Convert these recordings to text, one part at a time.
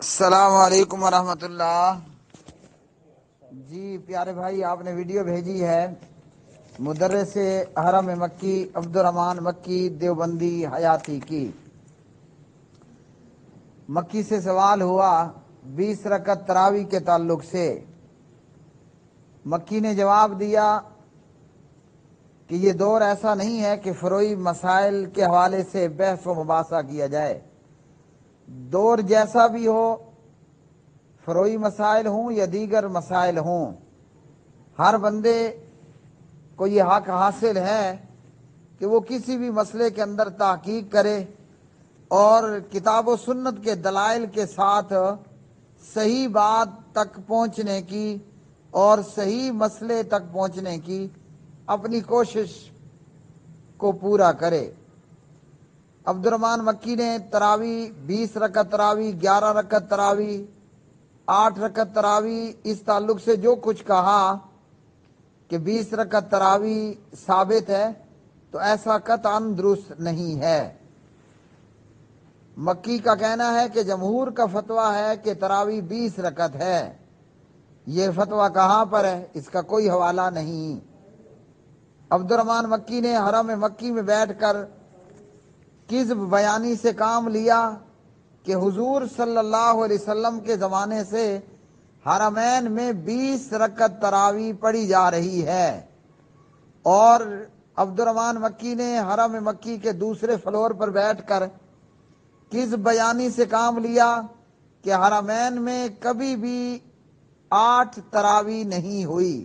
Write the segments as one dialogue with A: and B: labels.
A: السلام علیکم ورحمۃ اللہ۔ جی پیارے بھائی، آپ نے ویڈیو بھیجی ہے مدرس حرم مکی عبدالرحمن مکی دیوبندی حیاتی کی۔ مکی سے سوال ہوا 20 رکعت تراویح کے تعلق سے۔ مکی نے جواب دیا کہ یہ دور ایسا نہیں ہے کہ فروعی مسائل کے حوالے سے بحث و مباحثہ کیا جائے۔ دور جیسا بھی ہو، فروعی مسائل ہوں یا دیگر مسائل ہوں، ہر بندے کو یہ حق حاصل ہے کہ وہ کسی بھی مسئلے کے اندر تحقیق کرے اور کتاب و سنت کے دلائل کے ساتھ صحیح بات تک پہنچنے کی اور صحیح مسئلے تک پہنچنے کی اپنی کوشش کو پورا کرے۔ عبدالرحمن مکی نے تراویح 20 رکعت تراویح، 11 رکعت تراویح، 8 رکعت تراویح، اس تعلق سے جو کچھ کہا کہ 20 رکعت تراویح ثابت ہے، تو ایسا قطعاً درست نہیں ہے۔ مکی کا کہنا ہے کہ جمہور کا فتویٰ ہے کہ تراویح 20 رکعت ہے۔ یہ فتویٰ کہاں پر ہے؟ اس کا کوئی حوالہ نہیں۔ عبدالرحمن مکی نے حرم مکی میں بیٹھ کر کذب بیانی سے کام لیا کہ حضور صلی اللہ علیہ وسلم کے زمانے سے حرمین میں 20 رکعت تراویح پڑھی جا رہی ہے، اور عبدالرحمن مکی نے حرم مکی کے دوسرے فلور پر بیٹھ کر کذب بیانی سے کام لیا کہ حرمین میں کبھی بھی 8 تراویح نہیں ہوئی۔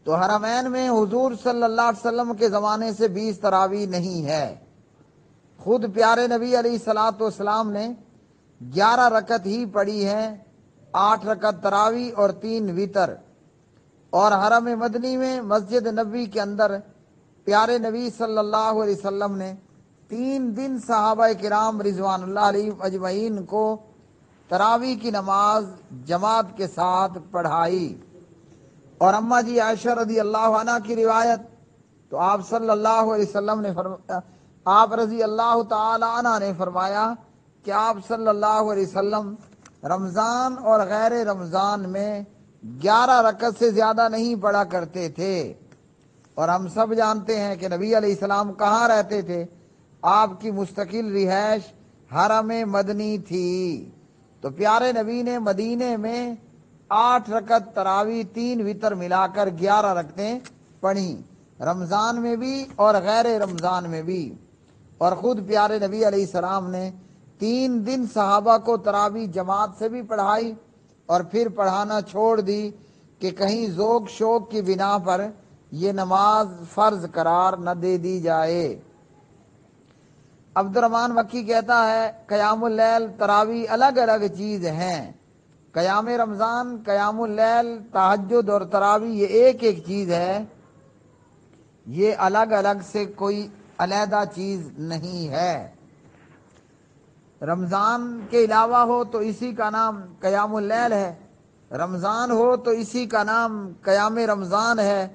A: تو حرمین میں حضور صلی اللہ علیہ وسلم کے زمانے سے 20 تراویح نہیں ہے۔ خود پیارے نبی علیہ الصلوۃ والسلام نے 11 رکعت ہی پڑھی ہے، 8 رکعت تراویح اور 3 وتر۔ اور حرم مدنی میں مسجد نبوی کے اندر پیارے نبی صلی اللہ علیہ وسلم نے 3 دن صحابہ کرام رضوان اللہ علیہم اجمعین کو تراویح کی نماز جماعت کے ساتھ پڑھائی۔ اور اماں جی عائشہ رضی اللہ عنہ کی روایت، تو آپ صلی اللہ علیہ وسلم نے آپ رضی اللہ تعالی عنہ نے فرمایا کہ آپ صلی اللہ علیہ وسلم رمضان اور غیر رمضان میں 11 رکعت سے زیادہ نہیں پڑھا کرتے تھے۔ اور ہم سب جانتے ہیں کہ نبی علیہ السلام کہاں رہتے تھے؟ آپ کی مستقل رہائش حرم مدنی تھی۔ تو پیارے نبی نے مدینے میں 8 رکعت تراویح 3 وتر ملا کر 11 رکعتیں پڑھی، رمضان میں بھی اور غیر رمضان میں بھی۔ اور خود پیارے نبی علیہ السلام نے 3 دن صحابہ کو تراویح جماعت سے بھی پڑھائی اور پھر پڑھانا چھوڑ دی کہ کہیں ذوق شوق کی بنا پر یہ نماز فرض قرار نہ دے دی جائے۔ عبدالرحمن مکی کہتا ہے قیام اللیل تراویح الگ الگ چیز ہیں۔ قیام رمضان، قیام اللیل، تہجد اور تراویح یہ ایک ایک چیز ہے، یہ الگ الگ سے کوئی علیحدہ چیز نہیں ہے۔ رمضان کے علاوہ ہو تو اسی کا نام قیام اللیل ہے، رمضان ہو تو اسی کا نام قیام رمضان ہے،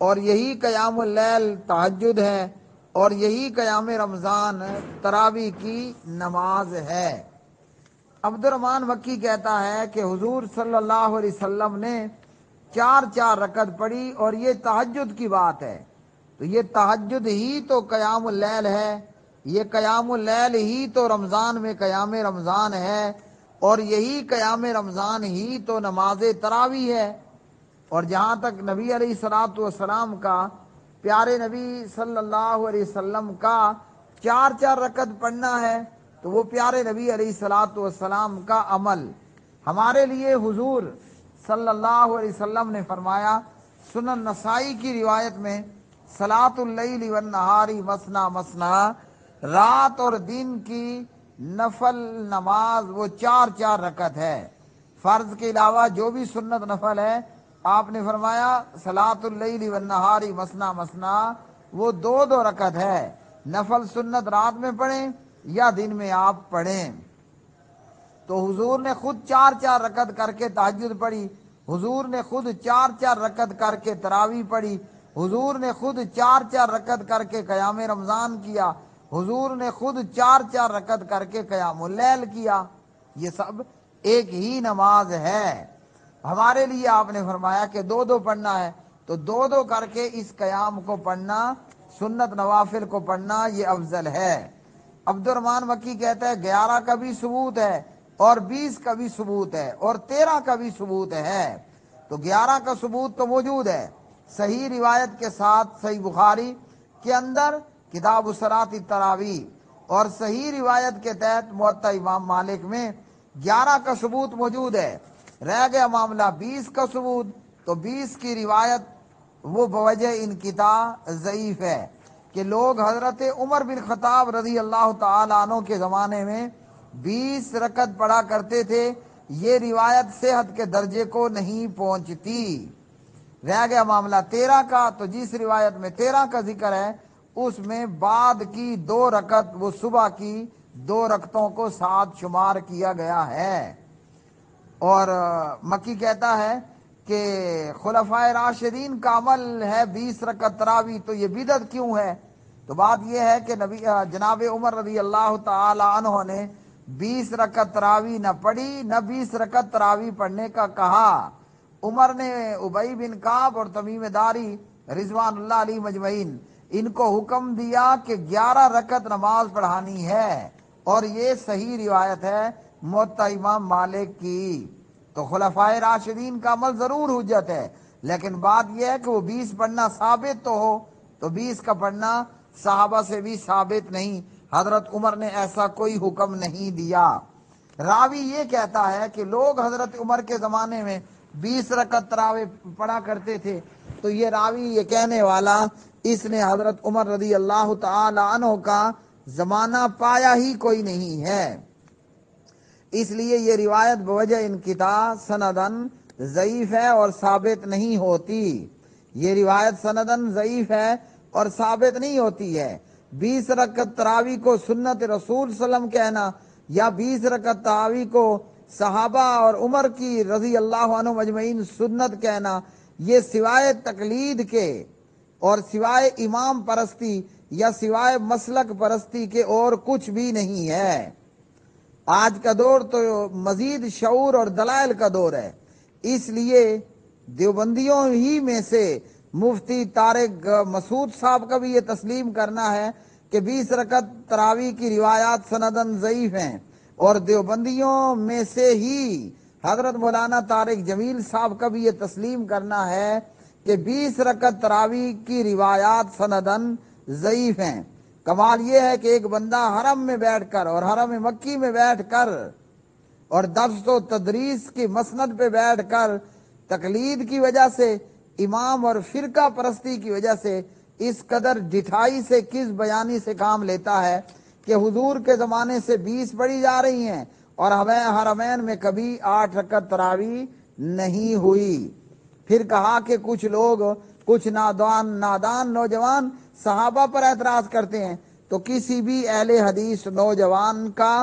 A: اور یہی قیام اللیل تہجد ہے، اور یہی قیام رمضان تراویح کی نماز ہے۔ عبدالرحمن مکی کہتا ہے کہ حضور صلی اللہ علیہ وسلم نے 4 رکعت پڑھی، اور یہ تہجد کی بات ہے، تو یہ تہجد ہی تو قیام اللیل ہے، یہ قیام اللیل ہی تو رمضان میں قیام رمضان ہے، اور یہی قیام رمضان ہی تو نماز تراویح ہے۔ اور جہاں تک نبی علیہ الصلوۃ والسلام کا، پیارے نبی صلی اللہ علیہ وسلم کا 4 رکعت پڑھنا ہے، تو وہ پیارے نبی علیہ الصلوۃ والسلام کا عمل۔ ہمارے لیے حضور صلی اللہ علیہ وسلم نے فرمایا، سنن نسائی کی روایت میں، صلاۃ اللیل والنہار مثنی مثنی، رات اور دن کی نفل نماز وہ 4 رکعت ہے۔ فرض کے علاوہ جو بھی سنت نفل ہے، آپ نے فرمایا صلاۃ اللیل والنہار مثنی مثنی، وہ 2 رکعت ہے۔ نفل سنت رات میں پڑھیں یا دن میں آپ پڑھیں۔ تو حضور نے خود 4 رکعت کر کے تہجد پڑھی، حضور نے خود 4 رکعت کر کے تراویح پڑھی، حضور نے خود 4 رکعت کر کے قیام رمضان کیا، حضور نے خود 4 رکعت کر کے قیام اللیل کیا۔ یہ سب ایک ہی نماز ہے۔ ہمارے لیے آپ نے فرمایا کہ دو دو پڑھنا ہے، تو دو دو کر کے اس قیام کو پڑھنا، سنت نوافل کو پڑھنا، یہ افضل ہے۔ عبد الرحمن مکی کہتا ہے 11 کا بھی ثبوت ہے اور 20 کا بھی ثبوت ہے اور 13 کا بھی ثبوت ہے۔ تو 11 کا ثبوت تو موجود ہے صحیح روایت کے ساتھ، صحیح بخاری کے اندر کتاب الصلاۃ التراویح، اور صحیح روایت کے تحت موطا امام مالک میں 11 کا ثبوت موجود ہے۔ رہ گیا معاملہ 20 کا ثبوت، تو 20 کی روایت وہ بوجہ انقطاع ضعیف ہے کہ لوگ حضرت عمر بن خطاب رضی اللہ تعالی عنہ کے زمانے میں 20 رکعت پڑھا کرتے تھے، یہ روایت صحت کے درجے کو نہیں پہنچتی۔ رہ گیا معاملہ 13 کا، تو جس روایت میں 13 کا ذکر ہے اس میں بعد کی 2 رکعت، وہ صبح کی 2 رکعتوں کو ساتھ شمار کیا گیا ہے۔ اور مکی کہتا ہے کہ خلفائے راشدین کا عمل ہے 20 رکعت تراویح، تو یہ بدعت کیوں ہے؟ تو بات یہ ہے کہ جناب عمر رضی اللہ تعالی عنہ نے 20 رکعت تراویح نہ پڑھی، نہ 20 رکعت تراویح پڑھنے کا کہا۔ عمر نے ابی بن کعب اور تمیم داری رضوان اللہ علیہ مجمعین ان کو حکم دیا کہ 11 رکعت نماز پڑھانی ہے، اور یہ صحیح روایت ہے موطا امام مالک کی۔ تو خلفائے راشدین کا عمل ضرور حجت ہے، لیکن بات یہ ہے کہ وہ 20 پڑھنا ثابت تو ہو، تو 20 کا پڑھنا صحابہ سے بھی ثابت نہیں، حضرت عمر نے ایسا کوئی حکم نہیں دیا۔ راوی یہ کہتا ہے کہ لوگ حضرت عمر کے زمانے میں 20 رکعت تراویح پڑھا کرتے تھے، تو یہ راوی، یہ کہنے والا، اس نے حضرت عمر رضی اللہ تعالی عنہ کا زمانہ پایا ہی کوئی نہیں ہے، اس لیے یہ روایت بوجہ انقطاع سندن ضعیف ہے اور ثابت نہیں ہوتی۔ یہ روایت سندن ضعیف ہے اور ثابت نہیں ہوتی ہے۔ 20 رکعت تراویح کو سنت رسول صلی اللہ علیہ وسلم کہنا، یا 20 رکعت تراویح کو صحابہ اور عمر کی رضی اللہ عنہ مجمعین سنت کہنا، یہ سوائے تقلید کے اور سوائے امام پرستی یا سوائے مسلک پرستی کے اور کچھ بھی نہیں ہے۔ آج کا دور تو مزید شعور اور دلائل کا دور ہے، اس لیے دیوبندیوں ہی میں سے مفتی طارق مسعود صاحب کا بھی یہ تسلیم کرنا ہے کہ 20 رکعت تراویح کی روایات سندن ضعیف ہیں، اور دیوبندیوں میں سے ہی حضرت مولانا طارق جمیل صاحب کا بھی یہ تسلیم کرنا ہے کہ 20 رکعت تراویح کی روایات سندن ضعیف ہیں۔ کمال یہ ہے کہ ایک بندہ حرم میں بیٹھ کر اور حرم مکی میں بیٹھ کر اور درس و تدریس کی مسند پہ بیٹھ کر تقلید کی وجہ سے، امام اور فرقہ پرستی کی وجہ سے اس قدر ڈٹھائی سے، کس بیانی سے کام لیتا ہے کہ حضور کے زمانے سے 20 پڑھی جا رہی ہیں اور ہمیں حرمین میں کبھی 8 رکعت تراویح نہیں ہوئی۔ پھر کہا کہ کچھ لوگ، کچھ نادان نوجوان صحابہ پر اعتراض کرتے ہیں، تو کسی بھی اہل حدیث نوجوان کا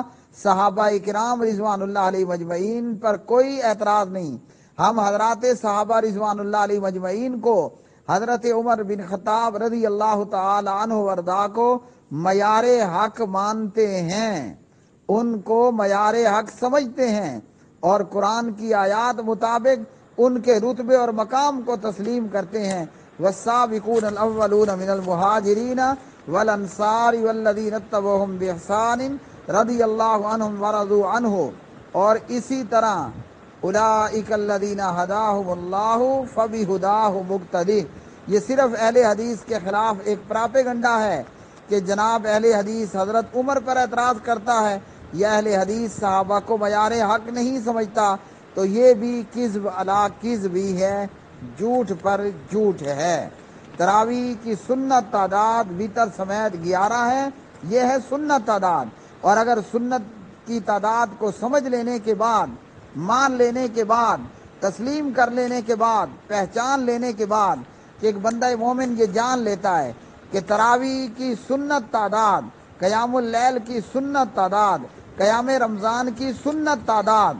A: صحابہ اکرام رضوان اللہ علیہ مجمعین پر کوئی اعتراض نہیں۔ ہم حضرات صحابہ رضوان اللہ علیہ مجمعین کو، حضرت عمر بن خطاب رضی اللہ تعالی عنہ وارضاہ کو معیار حق مانتے ہیں، ان کو معیار حق سمجھتے ہیں، اور قرآن کی آیات مطابق ان کے رتبے اور مقام کو تسلیم کرتے ہیں۔ والسابقون الاولون من المہاجرین والانصار والذین اتبعوہم باحسان رضی اللہ عنہم ورضوا عنہ، اور اسی طرح اولئک الذین ہداہم اللہ فبہداہ مقتدی۔ یہ صرف اہل حدیث کے خلاف ایک پراپیگنڈا ہے کہ جناب اہل حدیث حضرت عمر پر اعتراض کرتا ہے یا اہل حدیث صحابہ کو معیار حق نہیں سمجھتا، تو یہ بھی کذب علی کذب بھی ہے، جھوٹ پر جھوٹ ہے۔ تراویح کی سنت تعداد وتر سمیت 11 ہے، یہ ہے سنت تعداد، اور اگر سنت کی تعداد کو سمجھ لینے کے بعد، مان لینے کے بعد، تسلیم کر لینے کے بعد، پہچان لینے کے بعد کہ ایک بندہ مومن یہ جان لیتا ہے کہ تراویح کی سنت تعداد، قیام اللیل کی سنت تعداد، قیام رمضان کی سنت تعداد،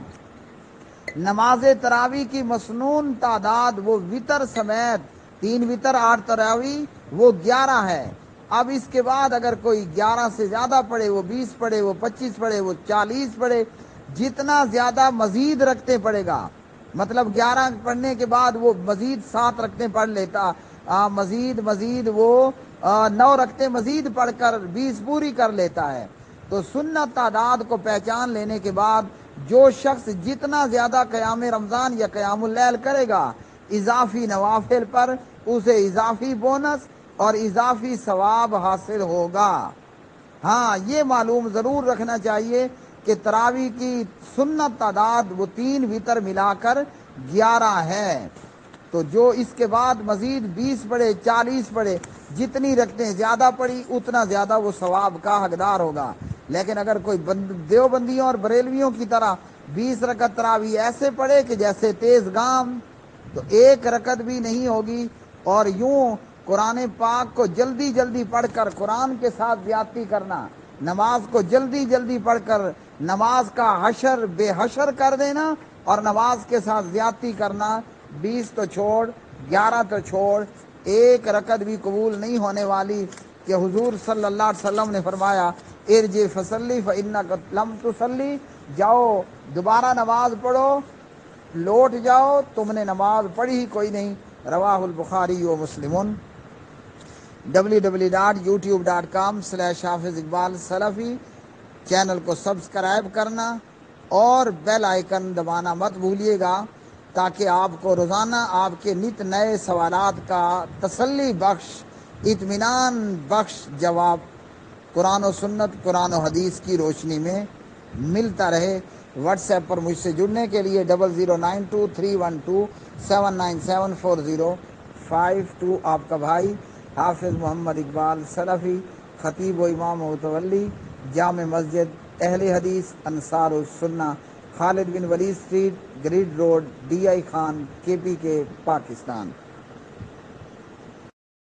A: نماز تراویح کی مسنون تعداد، وہ وتر سمیت 3 وتر 8 تراویح، وہ 11 ہے۔ اب اس کے بعد اگر کوئی 11 سے زیادہ پڑھے، وہ 20 پڑھے، وہ 25 پڑھے، وہ 40 پڑھے، جتنا زیادہ مزید رکھتے پڑے گا، مطلب 11 پڑھنے کے بعد وہ مزید 7 رکھتے پڑھ لیتا، مزید وہ 9 رکھتے مزید پڑھ کر 20 پوری کر لیتا ہے۔ تو سنت تعداد کو پہچان لینے کے بعد جو شخص جتنا زیادہ قیام رمضان یا قیام اللیل کرے گا اضافی نوافل پر، اسے اضافی بونس اور اضافی ثواب حاصل ہوگا۔ ہاں یہ معلوم ضرور رکھنا چاہیے کہ تراویح کی سنت تعداد وہ 3 وتر ملا کر 11 ہے، تو جو اس کے بعد مزید 20 پڑھے 40 پڑھے، جتنی رکھتے زیادہ پڑھی اتنا زیادہ وہ ثواب کا حقدار ہوگا۔ لیکن اگر کوئی دیوبندیوں اور بریلویوں کی طرح 20 رکعت تراویح ایسے پڑھے کہ جیسے تیز گام، تو 1 رکعت بھی نہیں ہوگی، اور یوں قرآن پاک کو جلدی جلدی پڑھ کر قرآن کے ساتھ زیادتی کرنا، نماز کو جلدی جلدی پڑھ کر نماز کا حشر بے حشر کر دینا اور نماز کے ساتھ زیادتی کرنا، 20 تو چھوڑ 11 تو چھوڑ، 1 رکعت بھی قبول نہیں ہونے والی، کہ حضور صلی اللہ علیہ وسلم نے فرمایا ارجع فصلی فإنک لم تصلی، جاؤ دوبارہ نماز پڑھو، لوٹ جاؤ، تم نے نماز پڑھی ہی کوئی نہیں۔ رواہ البخاری و مسلمون۔ www.youtube.com/حافظ اقبال سلفی چینل کو سبسکرائب کرنا اور بیل آئیکن دبانا مت بھولیے گا، تاکہ آپ کو روزانہ آپ کے نت نئے سوالات کا تسلی بخش، اطمینان بخش جواب قرآن و سنت، قرآن و حدیث کی روشنی میں ملتا رہے۔ واٹس ایپ پر مجھ سے جڑنے کے لیے 00923127974052 آپ کا بھائی حافظ محمد اقبال سلفی، خطیب و امام متولی، جامع مسجد اہل حدیث انصار السنہ، خالد بن ولید اسٹریٹ، گریڈ road, DI Khan, KPK، Pakistan.